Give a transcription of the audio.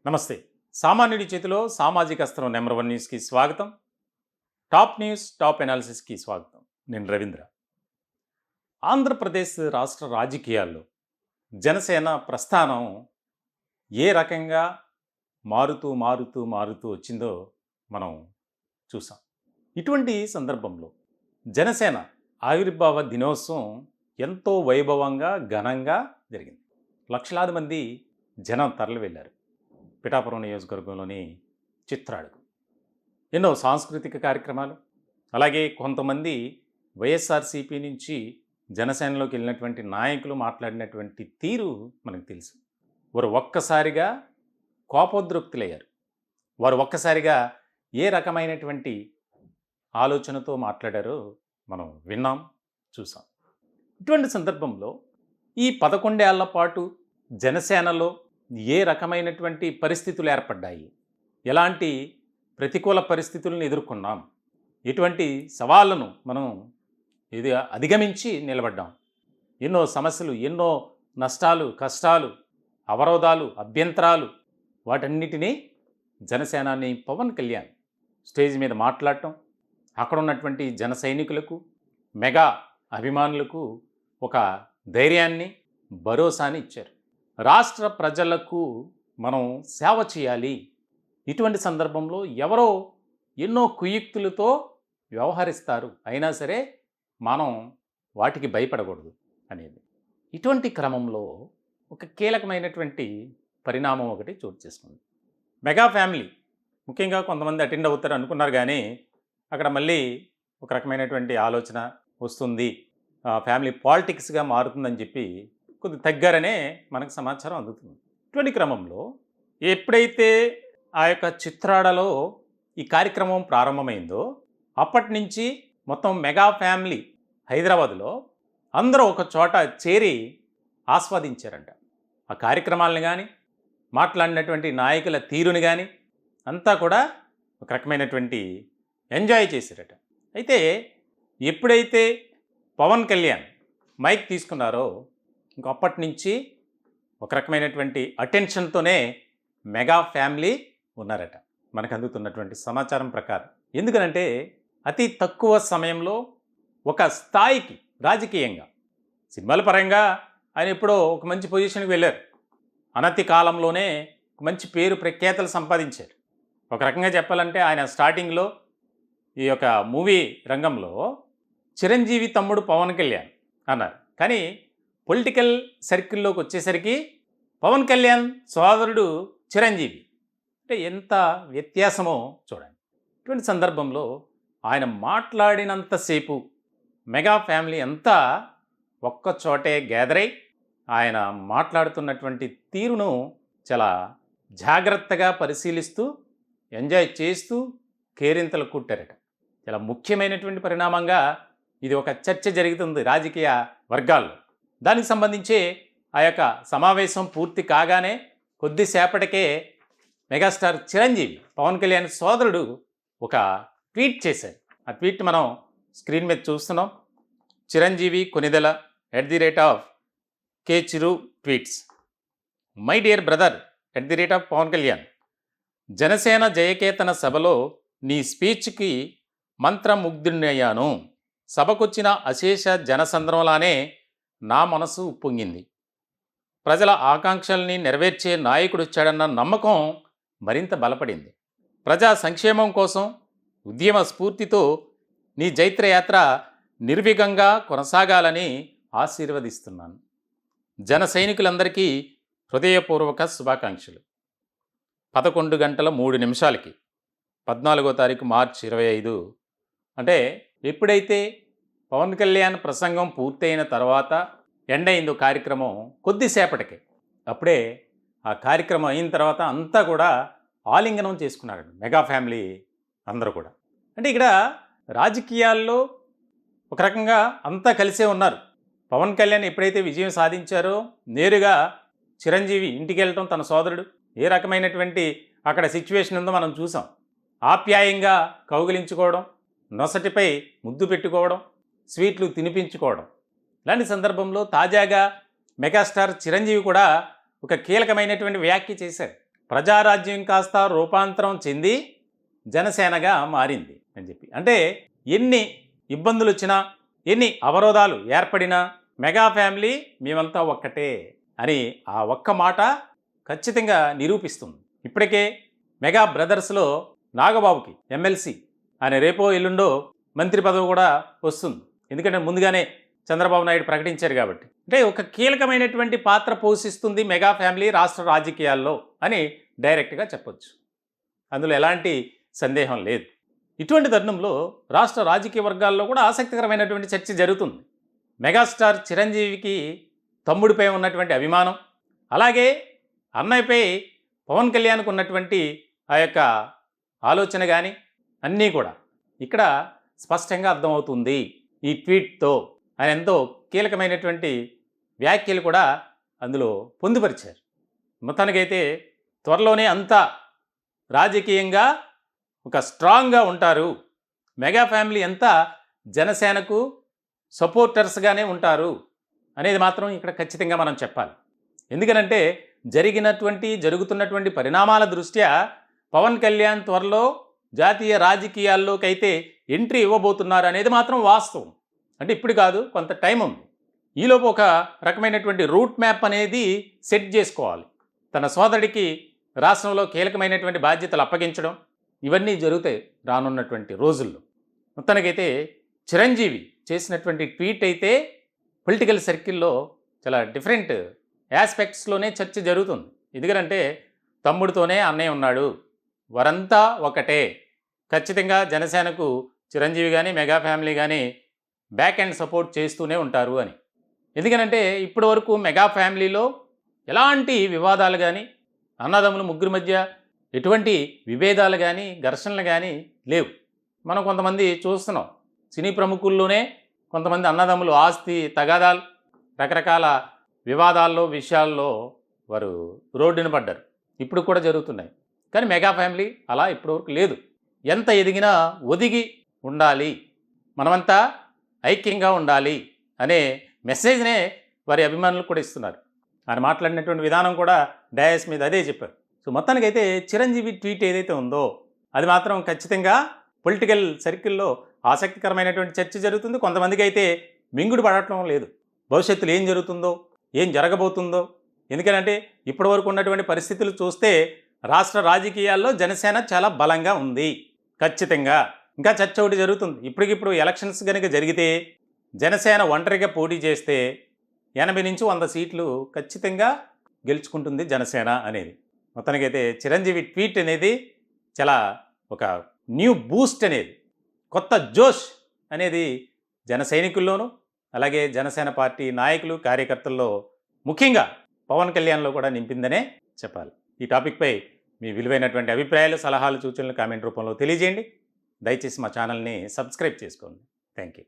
నమస్తే. సామాన్యుడి చేతిలో సామాజిక అస్త్రం నెంబర్ 1 న్యూస్‌కి స్వాగతం. టాప్ న్యూస్, టాప్ ఎనాలిసిస్‌కి స్వాగతం. నేను రవీంద్ర. ఆంధ్రప్రదేశ్ రాష్ట్ర రాజకీయాల్లో జనసేన ప్రస్థానం ఏ రకంగా మారుతూ వచ్చిందో మనం చూసాం. ఇటువంటి సందర్భంలో జనసేన ఆవిర్భావ దినోత్సవం ఎంతో వైభవంగా, ఘనంగా జరిగింది. లక్షలాది మంది జనం తరలి వెళ్లారు. పిఠాపురం నియోజకవర్గంలోని చిత్రాడకు ఎన్నో సాంస్కృతిక కార్యక్రమాలు, అలాగే కొంతమంది వైఎస్ఆర్సీపీ నుంచి జనసేనలోకి వెళ్ళినటువంటి నాయకులు మాట్లాడినటువంటి తీరు మనకు తెలుసు. వారు ఒక్కసారిగా కోపోద్రిక్తులయ్యారు. వారు ఒక్కసారిగా ఏ రకమైనటువంటి ఆలోచనతో మాట్లాడారో మనం విన్నాం, చూసాం. ఇటువంటి సందర్భంలో ఈ 11 ఏళ్ల పాటు జనసేనలో ఏ రకమైనటువంటి పరిస్థితులు ఏర్పడ్డాయి, ఎలాంటి ప్రతికూల పరిస్థితులను ఎదుర్కొన్నాం, ఎటువంటి సవాళ్లను మనం అధిగమించి నిలబడ్డాం, ఎన్నో సమస్యలు, ఎన్నో నష్టాలు, కష్టాలు, అవరోధాలు, అభ్యంతరాలు, వాటన్నిటినీ జనసేనాని పవన్ కళ్యాణ్ స్టేజ్ మీద మాట్లాడటం, అక్కడ ఉన్నటువంటి జన సైనికులకు, మెగా అభిమానులకు ఒక ధైర్యాన్ని, భరోసాని ఇచ్చారు. రాష్ట్ర ప్రజలకు మనం సేవ చేయాలి, ఇటువంటి సందర్భంలో ఎవరో ఎన్నో కుయుక్తులతో వ్యవహరిస్తారు, అయినా సరే మనం వాటికి భయపడకూడదు అనేది. ఇటువంటి క్రమంలో ఒక కీలకమైనటువంటి పరిణామం ఒకటి చోటు చేసుకుంది. మెగా ఫ్యామిలీ ముఖ్యంగా కొంతమంది అటెండ్ అవుతారు అనుకున్నారు, కానీ అక్కడ మళ్ళీ ఒక రకమైనటువంటి ఆలోచన వస్తుంది, ఫ్యామిలీ పాలిటిక్స్గా మారుతుందని చెప్పి కొద్ది తగ్గారనే మనకు సమాచారం అందుతుంది. ఇటువంటి క్రమంలో ఎప్పుడైతే ఆ యొక్క చిత్రాడలో ఈ కార్యక్రమం ప్రారంభమైందో అప్పటి నుంచి మొత్తం మెగా ఫ్యామిలీ హైదరాబాదులో అందరూ ఒక చోట చేరి ఆస్వాదించారంట. ఆ కార్యక్రమాలను కానీ, మాట్లాడినటువంటి నాయకుల తీరుని కానీ అంతా కూడా ఒక రకమైనటువంటి ఎంజాయ్ చేశారట. అయితే ఎప్పుడైతే పవన్ కళ్యాణ్ మైక్ తీసుకున్నారో ఇంకప్పటి నుంచి ఒక రకమైనటువంటి అటెన్షన్తోనే మెగా ఫ్యామిలీ ఉన్నారట, మనకు అందుతున్నటువంటి సమాచారం ప్రకారం. ఎందుకనంటే అతి తక్కువ సమయంలో ఒక స్థాయికి రాజకీయంగా, సినిమాల పరంగా ఆయన ఎప్పుడో ఒక మంచి పొజిషన్కి వెళ్ళారు. అనతి కాలంలోనే మంచి పేరు ప్రఖ్యాతలు సంపాదించారు. ఒక రకంగా చెప్పాలంటే ఆయన స్టార్టింగ్లో ఈ యొక్క మూవీ రంగంలో చిరంజీవి తమ్ముడు పవన్ కళ్యాణ్ అన్నారు, కానీ పొలిటికల్ సర్కిల్లోకి వచ్చేసరికి పవన్ కళ్యాణ్ సోదరుడు చిరంజీవి. అంటే ఎంత వ్యత్యాసమో చూడండి. ఇటువంటి సందర్భంలో ఆయన మాట్లాడినంతసేపు మెగా ఫ్యామిలీ అంతా ఒక్కచోటే గ్యాదర్ అయి ఆయన మాట్లాడుతున్నటువంటి తీరును చాలా జాగ్రత్తగా పరిశీలిస్తూ, ఎంజాయ్ చేస్తూ కేరింతలు కుట్టారట. చాలా ముఖ్యమైనటువంటి పరిణామంగా ఇది ఒక చర్చ జరుగుతుంది రాజకీయ వర్గాల్లో. దానికి సంబంధించి ఆ యొక్క సమావేశం పూర్తి కాగానే కొద్దిసేపటికే మెగాస్టార్ చిరంజీవి, పవన్ కళ్యాణ్ సోదరుడు, ఒక ట్వీట్ చేశారు. ఆ ట్వీట్ మనం స్క్రీన్ మీద చూస్తున్నాం. Chiranjeevi Konidela @K Chiru tweets. My dear brother @Pawan Kalyan, Janasena Jayaketana సభలో నీ స్పీచ్కి మంత్రముగ్ధుడయ్యాను. సభకొచ్చిన అశేష జనసంద్రంలానే నా మనసు ఉప్పొంగింది. ప్రజల ఆకాంక్షల్ని నెరవేర్చే నాయకుడు వచ్చాడన్న నమ్మకం మరింత బలపడింది. ప్రజా సంక్షేమం కోసం ఉద్యమ స్ఫూర్తితో నీ జైత్రయాత్ర నిర్విఘ్నంగా కొనసాగాలని ఆశీర్వదిస్తున్నాను. జన సైనికులందరికీ హృదయపూర్వక శుభాకాంక్షలు. 11:03 14వ తారీఖు మార్చి 25. అంటే ఎప్పుడైతే పవన్ కళ్యాణ్ ప్రసంగం పూర్తయిన తర్వాత ఎండ్ అయిందో కార్యక్రమం, కొద్దిసేపటికే అప్పుడే ఆ కార్యక్రమం అయిన తర్వాత అంతా కూడా ఆలింగనం చేసుకున్నారు మెగా ఫ్యామిలీ అందరూ కూడా. అంటే ఇక్కడ రాజకీయాల్లో ఒక రకంగా అంతా కలిసే ఉన్నారు. పవన్ కళ్యాణ్ ఎప్పుడైతే విజయం సాధించారో నేరుగా చిరంజీవి ఇంటికి వెళ్ళటం, తన సోదరుడు ఏ రకమైనటువంటి అక్కడ సిచ్యువేషన్ ఉందో మనం చూసాం. ఆప్యాయంగా కౌగిలించుకోవడం, నొసటిపై ముద్దు పెట్టుకోవడం, స్వీట్లు తినిపించుకోవడం. ఇలాంటి సందర్భంలో తాజాగా మెగాస్టార్ చిరంజీవి కూడా ఒక కీలకమైనటువంటి వ్యాఖ్య చేశారు. ప్రజారాజ్యం కాస్త రూపాంతరం చెంది జనసేనగా మారింది అని చెప్పి. అంటే ఎన్ని ఇబ్బందులు వచ్చినా, ఎన్ని అవరోధాలు ఏర్పడినా మెగా ఫ్యామిలీ మేమంతా ఒక్కటే అని ఆ ఒక్క మాట ఖచ్చితంగా నిరూపిస్తుంది. ఇప్పటికే మెగా బ్రదర్స్లో నాగబాబుకి ఎమ్మెల్సీ ఆయన రేపో ఎల్లుండో మంత్రి పదవి కూడా వస్తుంది. ఎందుకంటే ముందుగానే చంద్రబాబు నాయుడు ప్రకటించారు కాబట్టి. అంటే ఒక కీలకమైనటువంటి పాత్ర పోషిస్తుంది మెగా ఫ్యామిలీ రాష్ట్ర రాజకీయాల్లో అని డైరెక్ట్గా చెప్పొచ్చు. అందులో ఎలాంటి సందేహం లేదు. ఇటువంటి తరుణంలో రాష్ట్ర రాజకీయ వర్గాల్లో కూడా ఆసక్తికరమైనటువంటి చర్చ జరుగుతుంది. మెగాస్టార్ చిరంజీవికి తమ్ముడిపై ఉన్నటువంటి అభిమానం, అలాగే అన్నయ్యపై పవన్ కళ్యాణ్కు ఉన్నటువంటి ఆ యొక్క ఆలోచన కానీ అన్నీ కూడా ఇక్కడ స్పష్టంగా అర్థమవుతుంది ఈ ట్వీట్తో. ఆయన ఎంతో కీలకమైనటువంటి వ్యాఖ్యలు కూడా అందులో పొందుపరిచారు. మొత్తానికైతే త్వరలోనే అంతా రాజకీయంగా ఒక స్ట్రాంగ్గా ఉంటారు, మెగా ఫ్యామిలీ అంతా జనసేనకు సపోర్టర్స్గానే ఉంటారు అనేది మాత్రం ఇక్కడ ఖచ్చితంగా మనం చెప్పాలి. ఎందుకనంటే జరుగుతున్నటువంటి పరిణామాల దృష్ట్యా పవన్ కళ్యాణ్ త్వరలో జాతీయ రాజకీయాల్లోకైతే ఎంట్రీ ఇవ్వబోతున్నారు అనేది మాత్రం వాస్తవం. అంటే ఇప్పుడు కాదు, కొంత టైం ఉంది. ఈలోపు ఒక రకమైనటువంటి రూట్ మ్యాప్ అనేది సెట్ చేసుకోవాలి. తన సోదరుడికి రాష్ట్రంలో కీలకమైనటువంటి బాధ్యతలు అప్పగించడం ఇవన్నీ జరుగుతాయి రానున్నటువంటి రోజుల్లో. మొత్తానికైతే చిరంజీవి చేసినటువంటి ట్వీట్ అయితే పొలిటికల్ సర్కిల్లో చాలా డిఫరెంట్ యాస్పెక్ట్స్లోనే చర్చ జరుగుతుంది. ఎందుకంటే తమ్ముడితోనే అన్నయ్య ఉన్నాడు, వారంతా ఒకటే, ఖచ్చితంగా జనసేనకు చిరంజీవి కానీ మెగా ఫ్యామిలీ కానీ బ్యాక్ అండ్ సపోర్ట్ చేస్తూనే ఉంటారు అని. ఎందుకనంటే ఇప్పటి వరకు మెగా ఫ్యామిలీలో ఎలాంటి వివాదాలు కానీ, అన్నదమ్ములు ముగ్గురు మధ్య ఎటువంటి విభేదాలు కానీ ఘర్షణలు కానీ లేవు. మనం కొంతమంది చూస్తున్నాం, సినీ ప్రముఖుల్లోనే కొంతమంది అన్నదమ్ములు ఆస్తి తగాదాలు, రకరకాల వివాదాల్లో విషయాల్లో వారు రోడ్డున పడ్డారు. ఇప్పుడు కూడా జరుగుతున్నాయి. కానీ మెగా ఫ్యామిలీ అలా ఇప్పటివరకు లేదు. ఎంత ఎదిగినా ఒదిగి ఉండాలి, మనమంతా ఐక్యంగా ఉండాలి అనే మెసేజ్నే వారి అభిమానులు కూడా ఇస్తున్నారు. ఆయన మాట్లాడినటువంటి విధానం కూడా డయాస్ మీద అదే చెప్పారు. సో మొత్తానికైతే చిరంజీవి ట్వీట్ ఏదైతే ఉందో అది మాత్రం ఖచ్చితంగా పొలిటికల్ సర్కిల్లో ఆసక్తికరమైనటువంటి చర్చ జరుగుతుంది. కొంతమందికి అయితే మింగుడు పడటం లేదు, భవిష్యత్తులో ఏం జరుగుతుందో, ఏం జరగబోతుందో. ఎందుకంటే ఇప్పటివరకు ఉన్నటువంటి పరిస్థితులు చూస్తే రాష్ట్ర రాజకీయాల్లో జనసేన చాలా బలంగా ఉంది. ఖచ్చితంగా ఇంకా చర్చ ఒకటి జరుగుతుంది. ఇప్పటికిప్పుడు ఎలక్షన్స్ కనుక జరిగితే జనసేన ఒంటరిగా పోటీ చేస్తే 80 నుంచి 100 సీట్లు ఖచ్చితంగా గెలుచుకుంటుంది జనసేన అనేది. మొత్తానికైతే చిరంజీవి ట్వీట్ అనేది చాలా ఒక న్యూ బూస్ట్ అనేది, కొత్త జోష్ అనేది జన సైనికుల్లోనూ అలాగే జనసేన పార్టీ నాయకులు కార్యకర్తల్లో ముఖ్యంగా పవన్ కళ్యాణ్లో కూడా నింపిందనే చెప్పాలి. ఈ టాపిక్పై మీ విలువైనటువంటి అభిప్రాయాలు, సలహాలు, సూచనలు కామెంట్ రూపంలో తెలియజేయండి. దయచేసి మా ఛానల్ని సబ్స్క్రైబ్ చేసుకోండి. Thank you.